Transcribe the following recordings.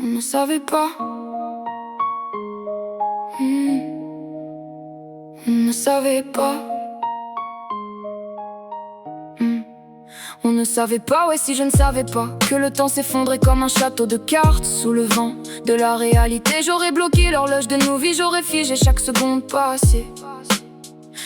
On ne savait pas. On ne savait pas. On ne savait pas, ouais, si je ne savais pas que le temps s'effondrait comme un château de cartes sous le vent de la réalité. J'aurais bloqué l'horloge de nos vies, j'aurais figé chaque seconde passée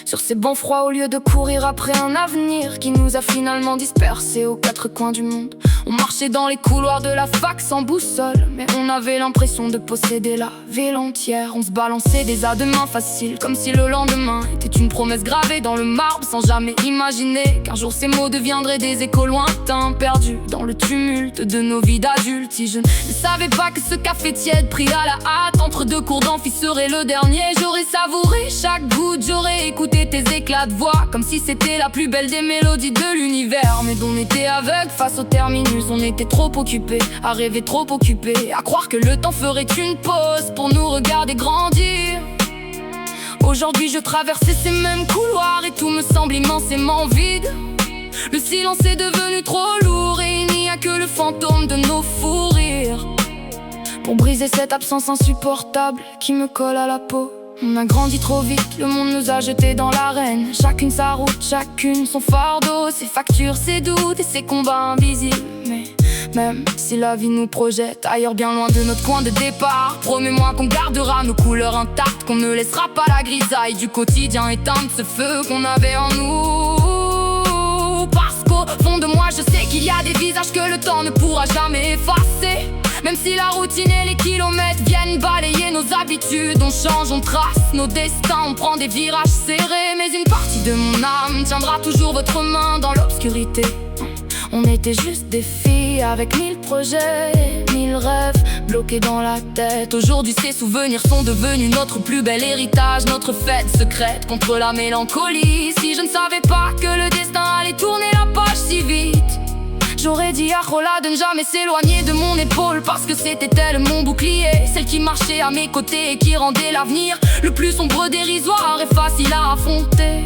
sur ces bancs froids au lieu de courir après un avenir qui nous a finalement dispersés aux quatre coins du monde. On marchait dans les couloirs de la fac sans boussole, mais on avait l'impression de posséder la ville entière. On se balançait des à deux mains faciles, comme si le lendemain était une promesse gravée dans le marbre, sans jamais imaginer qu'un jour ces mots deviendraient des échos lointains, perdus dans le tumulte de nos vies d'adultes. Si je ne savais pas que ce café tiède pris à la hâte entre deux cours d'amphi serait le dernier, j'aurais savouré chaque goutte, j'aurais écouté tes éclats de voix comme si c'était la plus belle des mélodies de l'univers. Mais on était aveugle face au terminus, on était trop occupés à rêver, trop occupés à croire que le temps ferait une pause pour nous regarder grandir. Aujourd'hui je traversais ces mêmes couloirs et tout me semble immensément vide. Le silence est devenu trop lourd et il n'y a que le fantôme de nos fous rires pour briser cette absence insupportable qui me colle à la peau. On a grandi trop vite, le monde nous a jetés dans l'arène. Chacune sa route, chacune son fardeau, ses factures, ses doutes et ses combats invisibles. Mais même si la vie nous projette ailleurs, bien loin de notre point de départ, promets-moi qu'on gardera nos couleurs intactes, qu'on ne laissera pas la grisaille du quotidien éteindre ce feu qu'on avait en nous. Parce qu'au fond de moi je sais qu'il y a des visages que le temps ne pourra jamais effacer. Même si la routine et les kilomètres viennent balayer nos habitudes, on change, on trace nos destins, on prend des virages serrés. Mais une partie de mon âme tiendra toujours votre main dans l'obscurité. On était juste des filles avec 1000 projets, 1000 rêves bloqués dans la tête. Aujourd'hui ces souvenirs sont devenus notre plus bel héritage, notre fête secrète contre la mélancolie. Si je ne savais pas que le destin allait tourner la page si vite, j'aurais dit à Rola de ne jamais s'éloigner de mon épaule, parce que c'était elle mon bouclier, celle qui marchait à mes côtés et qui rendait l'avenir le plus sombre, dérisoire et facile à affronter.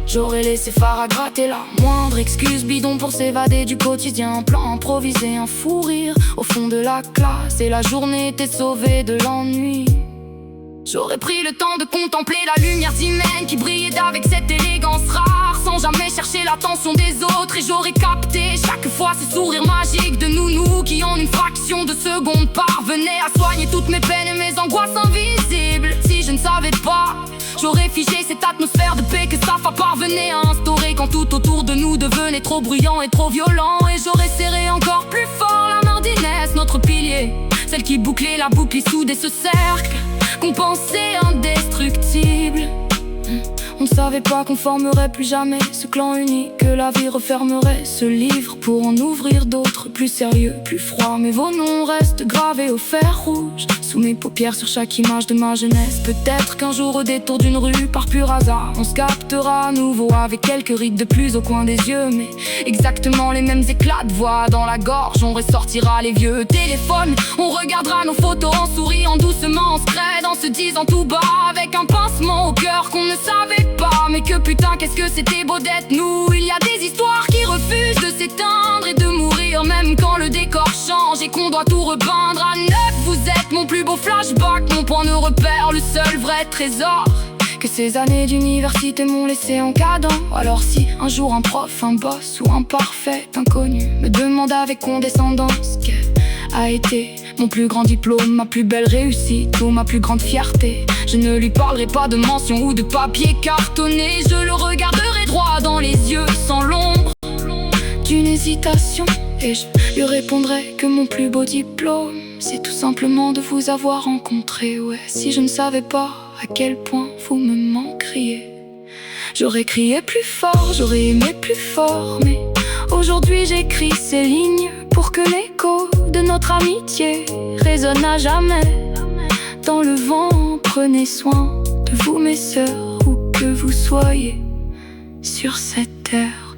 J'aurais laissé phare à gratter la moindre excuse bidon pour s'évader du quotidien, un plan improvisé, un fou rire au fond de la classe, et la journée était sauvée de l'ennui. J'aurais pris le temps de contempler la lumière humaine qui brillait avec cette élégance rare, sans jamais chercher l'attention des autres. Et j'aurais capté chaque fois ce sourire magique de nous qui en une fraction de seconde parvenait à soigner toutes mes peines et mes angoisses invisibles. Si je ne savais pas, j'aurais figé cette atmosphère de paix que Safa parvenait à instaurer quand tout autour de nous devenait trop bruyant et trop violent. Et j'aurais serré encore plus fort la main d'Inès, notre pilier, celle qui bouclait la boucle et soudait ce cercle qu'on pensait indestructible. On ne savait pas qu'on formerait plus jamais ce clan uni, que la vie refermerait ce livre pour en ouvrir d'autres plus sérieux, plus froids. Mais vos noms restent gravés au fer rouge sous mes paupières sur chaque image de ma jeunesse. Peut-être qu'un jour au détour d'une rue, par pur hasard, on se captera à nouveau avec quelques rides de plus au coin des yeux, mais exactement les mêmes éclats de voix dans la gorge. On ressortira les vieux téléphones, on regardera nos photos en souriant doucement, en scred, en se disant tout bas avec un pincement au cœur qu'on ne savait pas, mais que putain qu'est-ce que c'était beau d'être nous. Il y a des histoires qui refusent de s'éteindre et de mourir même quand le décor change et qu'on doit tout repeindre à neuf. Vous êtes mon plus beau flashback, mon point de repère, le seul vrai trésor que ces années d'université m'ont laissé en cadent. Alors si un jour un prof, un boss ou un parfait inconnu me demande avec condescendance quel a été mon plus grand diplôme, ma plus belle réussite ou ma plus grande fierté, je ne lui parlerai pas de mention ou de papier cartonné. Je le regarderai droit dans les yeux sans l'ombre d'une hésitation, et je lui répondrai que mon plus beau diplôme, c'est tout simplement de vous avoir rencontré. Ouais, si je ne savais pas à quel point vous me manqueriez, j'aurais crié plus fort, j'aurais aimé plus fort. Mais aujourd'hui j'écris ces lignes pour que l'écho de notre amitié résonne à jamais dans le vent. Prenez soin de vous mes sœurs, où que vous soyez sur cette terre.